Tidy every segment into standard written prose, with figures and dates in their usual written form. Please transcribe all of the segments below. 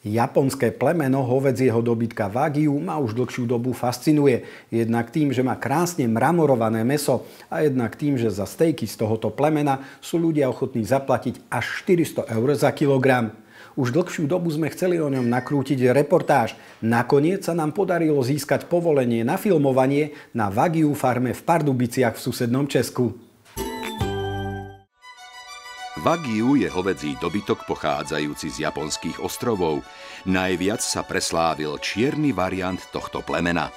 Japonské plemeno hovädzieho dobytka Wagyu ma už dlhšiu dobu fascinuje. Jednak tým, že má krásne mramorované mäso a jednak tým, že za stejky z tohoto plemena sú ľudia ochotní zaplatiť až 400 eur za kilogram. Už dlhšiu dobu sme chceli o ňom nakrútiť reportáž. Nakoniec sa nám podarilo získať povolenie na filmovanie na Wagyu farme v Pardubiciach v susednom Česku. Wagyu je hovädzí dobytok pochádzajúci z japonských ostrovov. Najviac sa preslávil čierny variant tohto plemena.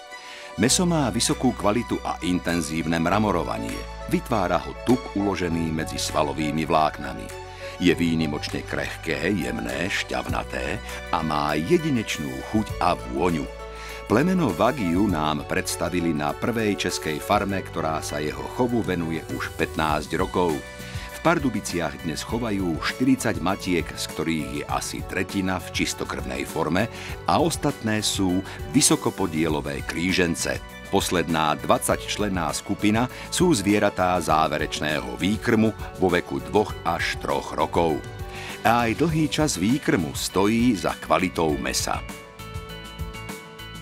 Mäso má vysokú kvalitu a intenzívne mramorovanie. Vytvára ho tuk uložený medzi svalovými vláknami. Je výnimočne krehké, jemné, šťavnaté a má jedinečnú chuť a vôňu. Plemeno Wagyu nám predstavili na prvej českej farme, ktorá sa jeho chovu venuje už 15 rokov. V Pardubiciach dnes chovajú 40 matiek, z ktorých je asi tretina v čistokrvnej forme a ostatné sú vysokopodielové krížence. Posledná 20-členná skupina sú zvieratá záverečného výkrmu vo veku 2 až 3 rokov. A aj dlhý čas výkrmu stojí za kvalitou mesa.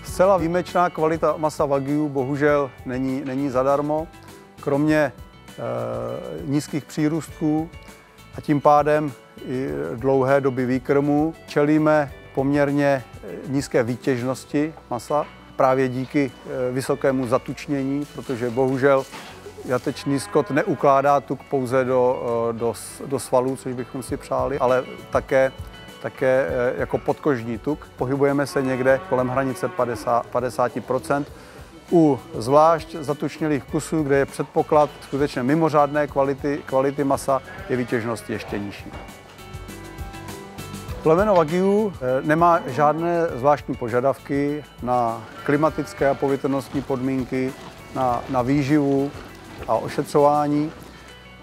Zcela výjimečná kvalita masa Wagyu bohužel není zadarmo. Kromě nízkých přírůstků a tím pádem i dlouhé doby výkrmu čelíme poměrně nízké výtěžnosti masa právě díky vysokému zatučnění, protože bohužel jatečný skot neukládá tuk pouze do svalů, což bychom si přáli, ale také jako podkožní tuk. Pohybujeme se někde kolem hranice 50%. U zvlášť zatučnělých kusů, kde je předpoklad skutečně mimořádné kvality masa, je výtěžnost ještě nižší. Plemeno Wagyu nemá žádné zvláštní požadavky na klimatické a povětrnostní podmínky, na výživu a ošetřování,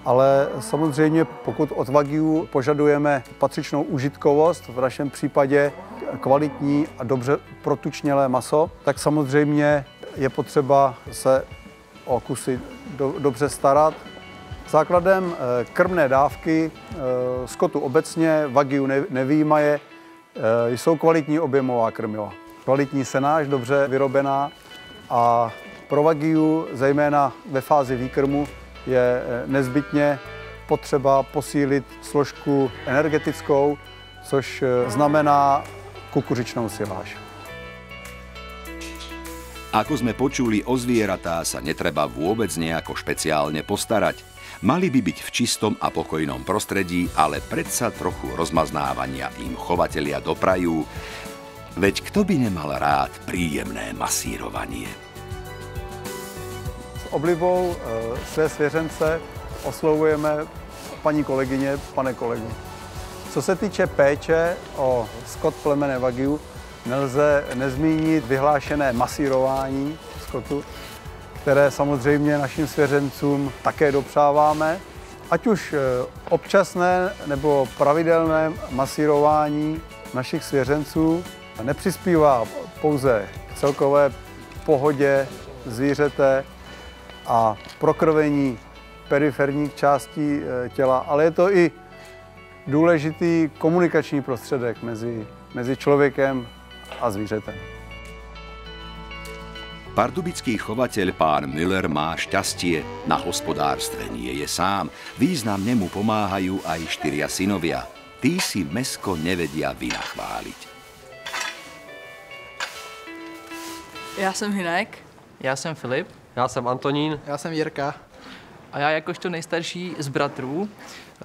ale samozřejmě pokud od Wagyu požadujeme patřičnou užitkovost, v našem případě kvalitní a dobře protučnělé maso, tak samozřejmě je potřeba se o kusy dobře starat. Základem krmné dávky skotu obecně, Wagyu nevyjímaje, jsou kvalitní objemová krmiva. Kvalitní senáž, dobře vyrobená a pro Wagyu, zejména ve fázi výkrmu, je nezbytně potřeba posílit složku energetickou, což znamená kukuřičnou siláž. Ako sme počuli, o zvieratá sa netreba vôbec nejako špeciálne postarať. Mali by byť v čistom a pokojnom prostredí, ale predsa trochu rozmaznávania im chovatelia doprajú. Veď kto by nemal rád príjemné masírovanie? S oblibou své svěřence oslovujeme paní kolegyně, pane kolegu. Co se týče péče o skot plemene Wagyu, nelze nezmínit vyhlášené masírování skotu, které samozřejmě našim svěřencům také dopřáváme. Ať už občasné nebo pravidelné masírování našich svěřenců nepřispívá pouze k celkové pohodě zvířete a prokrvení periferních částí těla, ale je to i důležitý komunikační prostředek mezi člověkem a zvířetem. Pardubický chovateľ pán Müller má šťastie. Na hospodárstve nie je sám. Významne mu pomáhajú aj 4 synovia. Tí si mäsko nevedia vynachváliť. Já jsem Hinek. Já jsem Filip. Já jsem Antonín. Já jsem Jirka. A já jakožto nejstarší z bratrů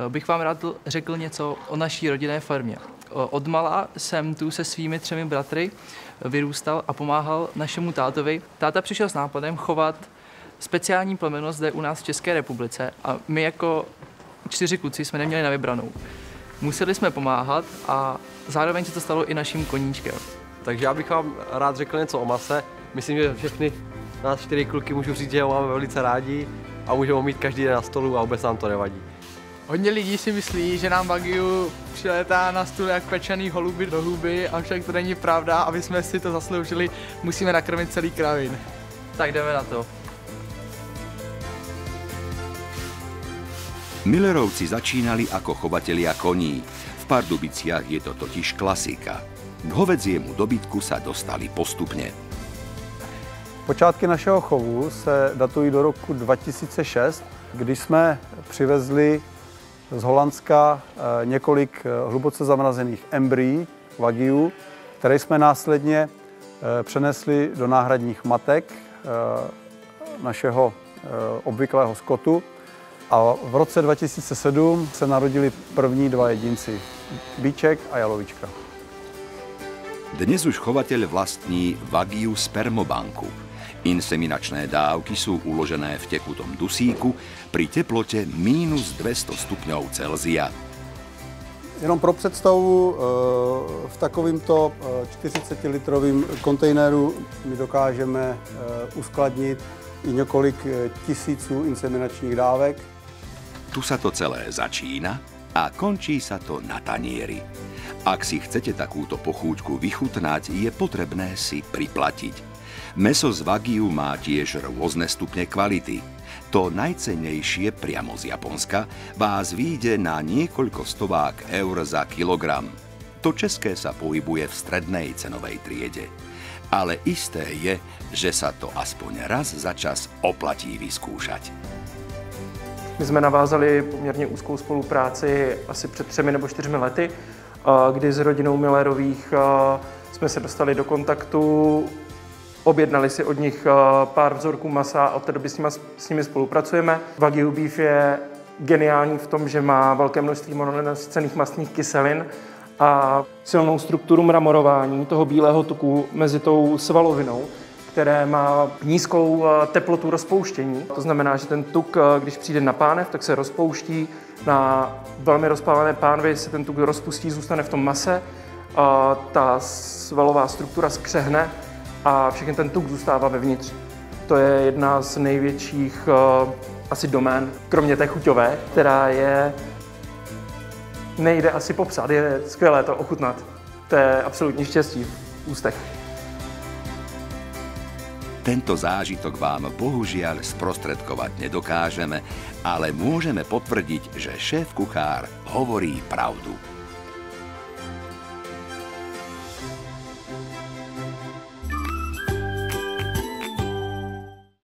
bych vám rád řekl něco o naší rodinné farmě. Odmala jsem tu se svými 3 bratry vyrůstal a pomáhal našemu tátovi. Táta přišel s nápadem chovat speciální plemeno zde u nás v České republice a my jako 4 kluci jsme neměli na vybranou. Museli jsme pomáhat a zároveň se to stalo i naším koníčkem. Takže já bych vám rád řekl něco o mase. Myslím, že všechny nás 4 kluky můžu říct, že ho máme velice rádi a můžeme ho mít každý den na stolu a vůbec nám to nevadí. Hodně lidí si myslí, že nám Wagyu přilétá na stůl jak pečený holuby do huby, avšak to není pravda, aby jsme si to zasloužili, musíme nakrmit celý kravin. Tak jdeme na to. Millerovci začínali ako chovatelia koní. V Pardubiciach je to totiž klasika. K hovädziemu dobytku sa dostali postupne. Počátky našeho chovu se datují do roku 2006, kdy jsme přivezli z Holandska několik hluboce zamrazených embryí Wagyu, které jsme následně přenesli do náhradních matek našeho obvyklého skotu. A v roce 2007 se narodili první dva jedinci, Bíček a Jalovička. Dnes už chovateľ vlastní Wagyu spermobanku. Inseminačné dávky sú uložené v tekutom dusíku pri teplote -200 stupňov Celzia. Jenom pro představu, v takovýmto 40-litrovým kontejneru my dokážeme uskladnit i několik tisíců inseminačních dávek. Tu sa to celé začína a končí sa to na tanieri. Ak si chcete takúto pochúťku vychutnať, je potrebné si priplatiť. Mäso z Wagyu má tiež rôzne stupne kvality. To najcennejšie priamo z Japonska vás vyjde na niekoľko stovák eur za kilogram. To české sa pohybuje v strednej cenovej triede. Ale isté je, že sa to aspoň raz za čas oplatí vyskúšať. My jsme navázali poměrně úzkou spolupráci asi před 3 nebo 4 lety, kdy s rodinou Millerových jsme se dostali do kontaktu, objednali si od nich pár vzorků masa a od té doby s nimi spolupracujeme. Wagyu beef je geniální v tom, že má velké množství mononenasycených mastných kyselin a silnou strukturu mramorování toho bílého tuku mezi tou svalovinou, které má nízkou teplotu rozpouštění. To znamená, že ten tuk, když přijde na pánev, tak se rozpouští. Na velmi rozpálené pánvi se ten tuk rozpustí, zůstane v tom mase. Ta svalová struktura skřehne a všechny ten tuk zůstává vevnitř. To je jedna z největších asi domén, kromě té chuťové, která je nejde asi popsat, je skvělé to ochutnat. To je absolutní štěstí v ústech. Tento zážitok vám bohužiaľ sprostredkovať nedokážeme, ale môžeme potvrdiť, že šéf-kuchár hovorí pravdu.